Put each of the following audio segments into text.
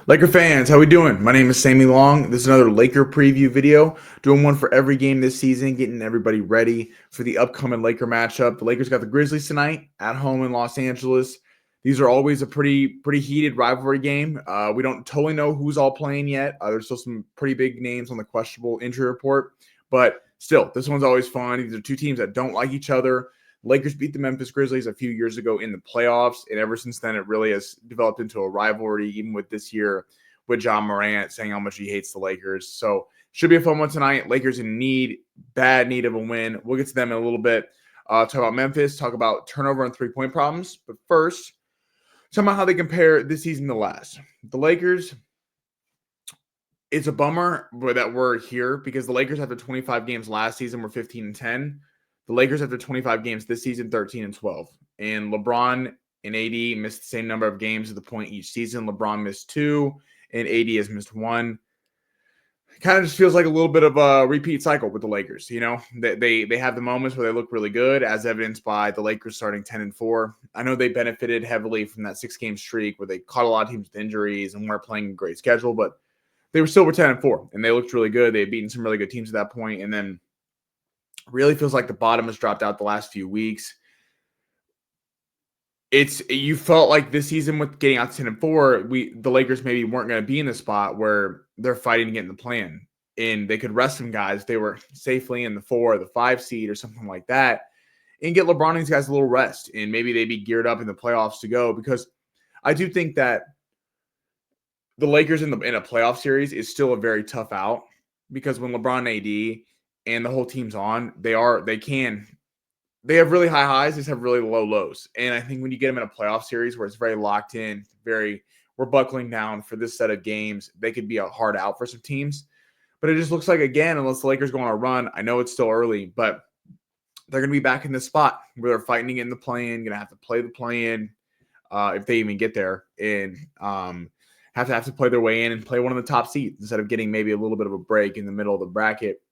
Laker fans, how we doing? My name is Sammy Long. This is another Laker preview video. Doing one for every game this season, getting everybody ready for the upcoming Laker matchup. The Lakers got the Grizzlies tonight at home in Los Angeles. These are always a pretty heated rivalry game. We don't totally know who's all playing yet. There's still some pretty big names on the questionable injury report, but still, this one's always fun. These are two teams that don't like each other. Lakers beat the Memphis Grizzlies a few years ago in the playoffs, and ever since then, it really has developed into a rivalry, even with this year with Dill-Morant saying how much he hates the Lakers. So should be a fun one tonight. Lakers in bad need of a win. We'll get to them in a little bit. Talk about Memphis, talk about turnover and three-point problems. But first, talk about how they compare this season to last. The Lakers, it's a bummer that we're here because the Lakers after 25 games last season were 15-10. The Lakers after 25 games this season, 13-12. And LeBron and AD missed the same number of games at the point each season. LeBron missed 2, and AD has missed 1. It kind of just feels like a little bit of a repeat cycle with the Lakers. You know, they have the moments where they look really good, as evidenced by the Lakers starting 10-4. I know they benefited heavily from that 6-game streak where they caught a lot of teams with injuries and weren't playing a great schedule, but they were still 10-4, and they looked really good. They had beaten some really good teams at that point, and then really feels like the bottom has dropped out the last few weeks. You felt like this season with getting out to 10-4, the Lakers maybe weren't going to be in the spot where they're fighting to get in the plan, and they could rest some guys if they were safely in the 4 or the 5 seed or something like that, and get LeBron and these guys a little rest, and maybe they'd be geared up in the playoffs to go. Because I do think that the Lakers in a playoff series is still a very tough out, because when LeBron and AD and the whole team's on, they have really high highs, they just have really low lows. And I think when you get them in a playoff series where it's very locked in, we're buckling down for this set of games, they could be a hard out for some teams. But it just looks like, again, unless the Lakers go on a run, I know it's still early, but they're going to be back in this spot where they're fighting to get in the play-in, going to have to play the play-in if they even get there, and have to play their way in and play one of the top seeds instead of getting maybe a little bit of a break in the middle of the bracket.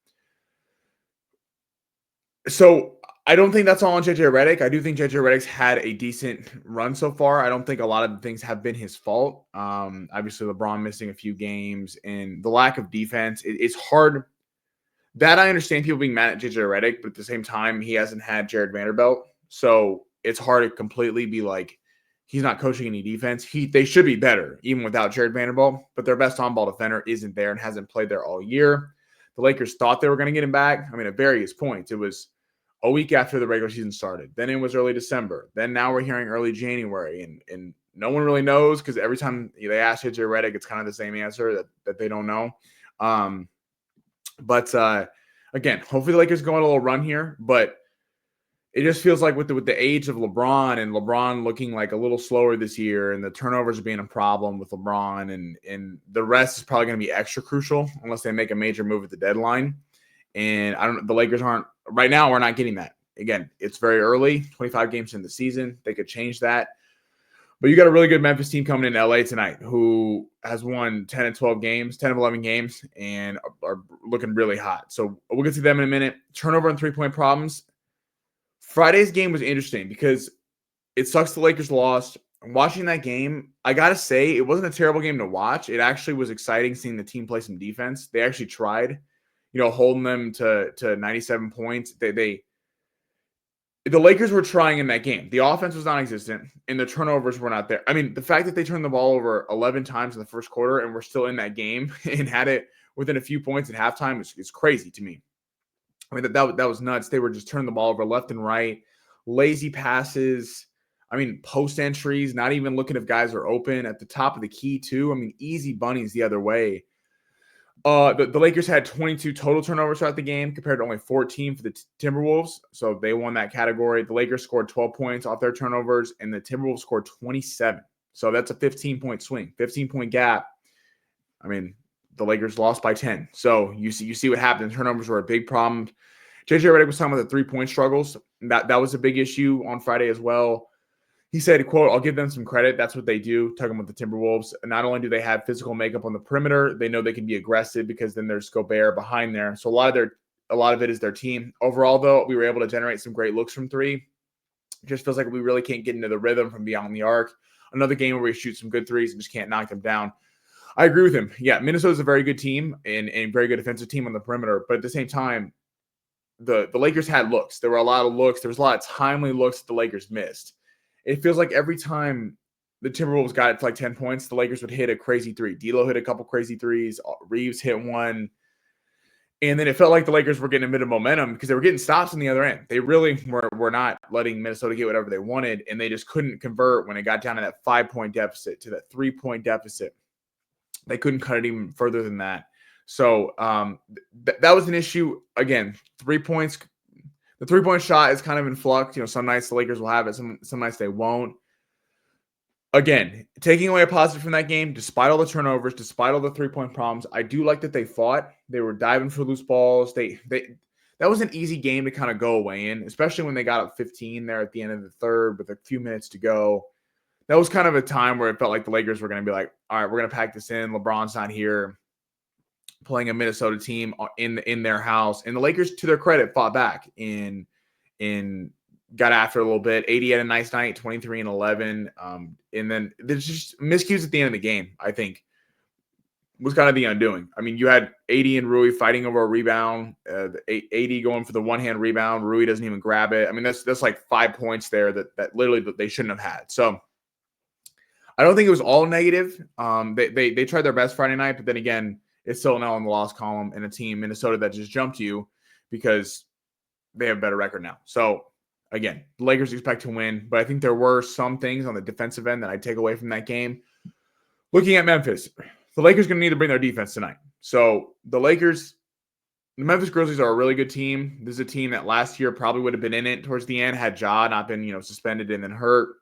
So I don't think that's all on JJ Redick. I do think JJ Redick's had a decent run so far. I don't think a lot of the things have been his fault. Obviously, LeBron missing a few games and the lack of defense. It's hard. That I understand people being mad at JJ Redick, but at the same time, he hasn't had Jared Vanderbilt. So it's hard to completely be like, he's not coaching any defense. They should be better, even without Jared Vanderbilt, but their best on-ball defender isn't there and hasn't played there all year. The Lakers thought they were going to get him back. I mean, at various points. It was a week after the regular season started. Then it was early December. Then now we're hearing early January. And no one really knows, because every time they ask JJ Redick, it's kind of the same answer that they don't know. But again, hopefully the Lakers go on a little run here. But it just feels like with the age of LeBron, and LeBron looking like a little slower this year, and the turnovers being a problem with LeBron, and the rest is probably going to be extra crucial unless they make a major move at the deadline. And the Lakers aren't right now. We're not getting that. Again, it's very early, 25 games in the season. They could change that. But you got a really good Memphis team coming in LA tonight who has won 10 of 11 games, and are looking really hot. So we'll get to them in a minute. Turnover and three-point problems. Friday's game was interesting because it sucks the Lakers lost. Watching that game, I got to say, it wasn't a terrible game to watch. It actually was exciting seeing the team play some defense. They actually tried, holding them to 97 points. The Lakers were trying in that game. The offense was non-existent, and the turnovers were not there. I mean, the fact that they turned the ball over 11 times in the first quarter and were still in that game and had it within a few points at halftime is crazy to me. I mean, that was nuts. They were just turning the ball over left and right, lazy passes. I mean, post entries, not even looking if guys are open at the top of the key too. I mean, easy bunnies the other way. The Lakers had 22 total turnovers throughout the game compared to only 14 for the Timberwolves. So they won that category. The Lakers scored 12 points off their turnovers, and the Timberwolves scored 27. So that's a 15-point swing, 15-point gap. I mean, the Lakers lost by 10. So you see what happened. Turnovers were a big problem. JJ Redick was talking about the three-point struggles. That was a big issue on Friday as well. He said, quote, "I'll give them some credit. That's what they do." Talking about the Timberwolves. Not only do they have physical makeup on the perimeter, they know they can be aggressive because then there's Gobert behind there. So a lot of it is their team. Overall, though, we were able to generate some great looks from three. It just feels like we really can't get into the rhythm from beyond the arc. Another game where we shoot some good threes and just can't knock them down. I agree with him. Yeah, Minnesota's a very good team and very good defensive team on the perimeter. But at the same time, the Lakers had looks. There were a lot of looks. There was a lot of timely looks that the Lakers missed. It feels like every time the Timberwolves got it to like 10 points, the Lakers would hit a crazy three. D'Lo hit a couple crazy threes. Reaves hit one. And then it felt like the Lakers were getting a bit of momentum because they were getting stops on the other end. They really were not letting Minnesota get whatever they wanted, and they just couldn't convert when it got down to that 5-point deficit, to that 3-point deficit. They couldn't cut it even further than that. So that was an issue. Again, 3 points. The 3-point shot is kind of in flux. Some nights the Lakers will have it, some nights they won't. Again, taking away a positive from that game, despite all the turnovers, despite all the 3-point problems, I do like that they fought. They were diving for loose balls. That was an easy game to kind of go away in, especially when they got up 15 there at the end of the third with a few minutes to go. That was kind of a time where it felt like the Lakers were going to be like, all right, we're going to pack this in. LeBron's not here, playing a Minnesota team in their house. And the Lakers, to their credit, fought back and got after a little bit. 80 had a nice night, 23 and 11. And then there's just miscues at the end of the game, I think, was kind of the undoing. I mean, you had 80 and Rui fighting over a rebound. 80 going for the one-hand rebound. Rui doesn't even grab it. I mean, that's like 5 points there that literally they shouldn't have had. So I don't think it was all negative. They tried their best Friday night, but then again, it's still now in the loss column and a team, Minnesota, that just jumped you because they have a better record now. So again, the Lakers expect to win, but I think there were some things on the defensive end that I take away from that game. Looking at Memphis, the Lakers are going to need to bring their defense tonight. So the Memphis Grizzlies are a really good team. This is a team that last year probably would have been in it towards the end had Ja not been, suspended and then hurt.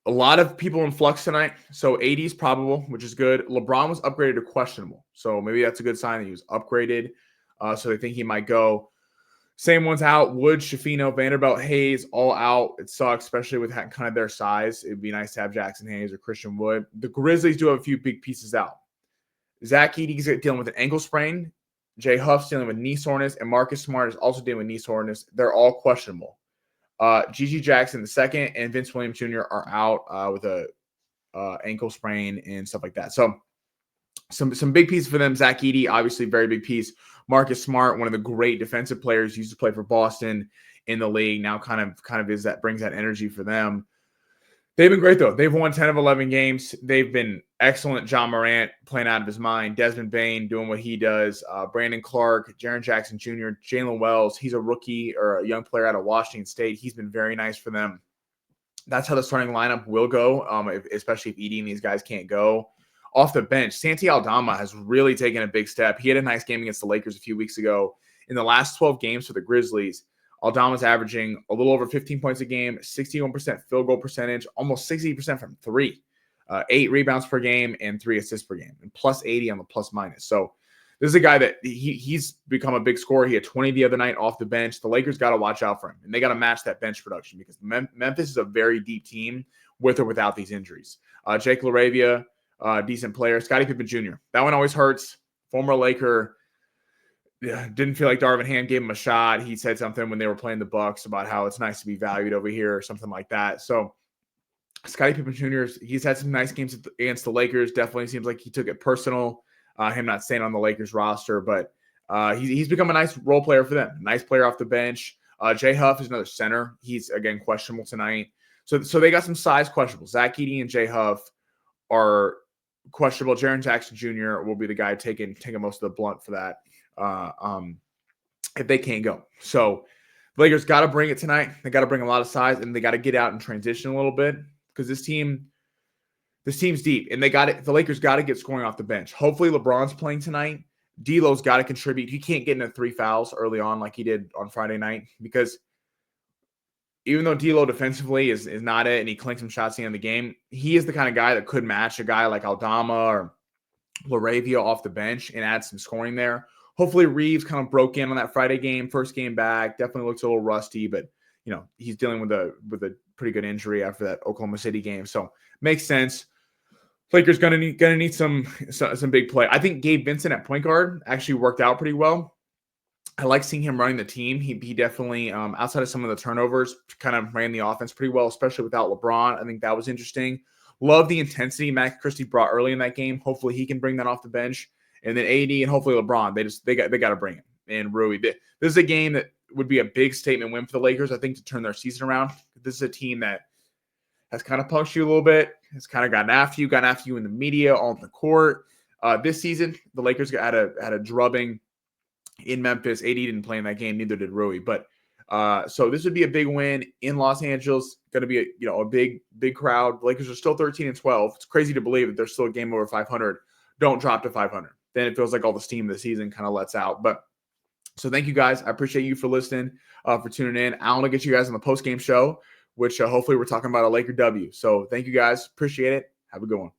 A lot of people in flux tonight. So 80 is probable, which is good. LeBron was upgraded to questionable. So maybe that's a good sign that he was upgraded. So they think he might go. Same ones out. Wood, Shafino, Vanderbilt, Hayes, all out. It sucks, especially with kind of their size. It'd be nice to have Jackson Hayes or Christian Wood. The Grizzlies do have a few big pieces out. Zach Edey's dealing with an ankle sprain. Jay Huff's dealing with knee soreness. And Marcus Smart is also dealing with knee soreness. They're all questionable. Gigi Jackson II and Vince Williams Jr. are out with a ankle sprain and stuff like that. So some big pieces for them. Zach Edey, obviously very big piece. Marcus Smart, one of the great defensive players, used to play for Boston in the league. Now kind of is that brings that energy for them. They've been great though. They've won 10 of 11 games. They've been excellent. John Morant playing out of his mind. Desmond Bane doing what he does. Brandon Clark, Jaren Jackson Jr., Jalen Wells. He's a rookie or a young player out of Washington State. He's been very nice for them. That's how the starting lineup will go, especially if Edey and these guys can't go. Off the bench, Santi Aldama has really taken a big step. He had a nice game against the Lakers a few weeks ago. In the last 12 games for the Grizzlies, Aldama's averaging a little over 15 points a game, 61% field goal percentage, almost 60% from three, 8 rebounds per game, and 3 assists per game, and plus 80 on the plus minus. So this is a guy that he's become a big scorer. He had 20 the other night off the bench. The Lakers got to watch out for him, and they got to match that bench production because Memphis is a very deep team with or without these injuries. Jake LaRavia, decent player. Scottie Pippen Jr. That one always hurts. Former Laker. Didn't feel like Darvin Ham gave him a shot. He said something when they were playing the Bucks about how it's nice to be valued over here or something like that. So Scottie Pippen Jr., he's had some nice games against the Lakers. Definitely seems like he took it personal, him not staying on the Lakers roster. But he's become a nice role player for them. Nice player off the bench. Jay Huff is another center. He's, again, questionable tonight. So they got some size questionable. Zach Edey and Jay Huff are questionable. Jaren Jackson Jr. will be the guy taking most of the blunt for that if they can't go. So the Lakers got to bring it tonight. They got to bring a lot of size, and they got to get out and transition a little bit because this team's deep, and the Lakers got to get scoring off the bench. Hopefully LeBron's playing tonight. D'Lo's got to contribute. He can't get into 3 fouls early on like he did on Friday night because even though D'Lo defensively is not it, and he clinked some shots at the end of the game, he is the kind of guy that could match a guy like Aldama or LaRavia off the bench and add some scoring there. Hopefully Reaves kind of broke in on that Friday game, first game back. Definitely looks a little rusty, but he's dealing with a pretty good injury after that Oklahoma City game, so makes sense. Lakers gonna need some big play. I think Gabe Vincent at point guard actually worked out pretty well. I like seeing him running the team. He definitely, outside of some of the turnovers, kind of ran the offense pretty well, especially without LeBron. I think that was interesting. Love the intensity Max Christie brought early in that game. Hopefully he can bring that off the bench. And then AD and hopefully LeBron, they got to bring him. And Rui, this is a game that would be a big statement win for the Lakers, I think, to turn their season around. This is a team that has kind of punked you a little bit, has kind of gotten after you in the media, on the court. This season, the Lakers had a drubbing in Memphis. AD didn't play in that game, neither did Rui. But so this would be a big win in Los Angeles. Going to be a big crowd. The Lakers are still 13-12. It's crazy to believe that they're still a game over 500. Don't drop to 500. Then it feels like all the steam of the season kind of lets out. But so thank you guys. I appreciate you for listening, for tuning in. I want to get you guys on the post game show, which hopefully we're talking about a Laker W. So thank you guys. Appreciate it. Have a good one.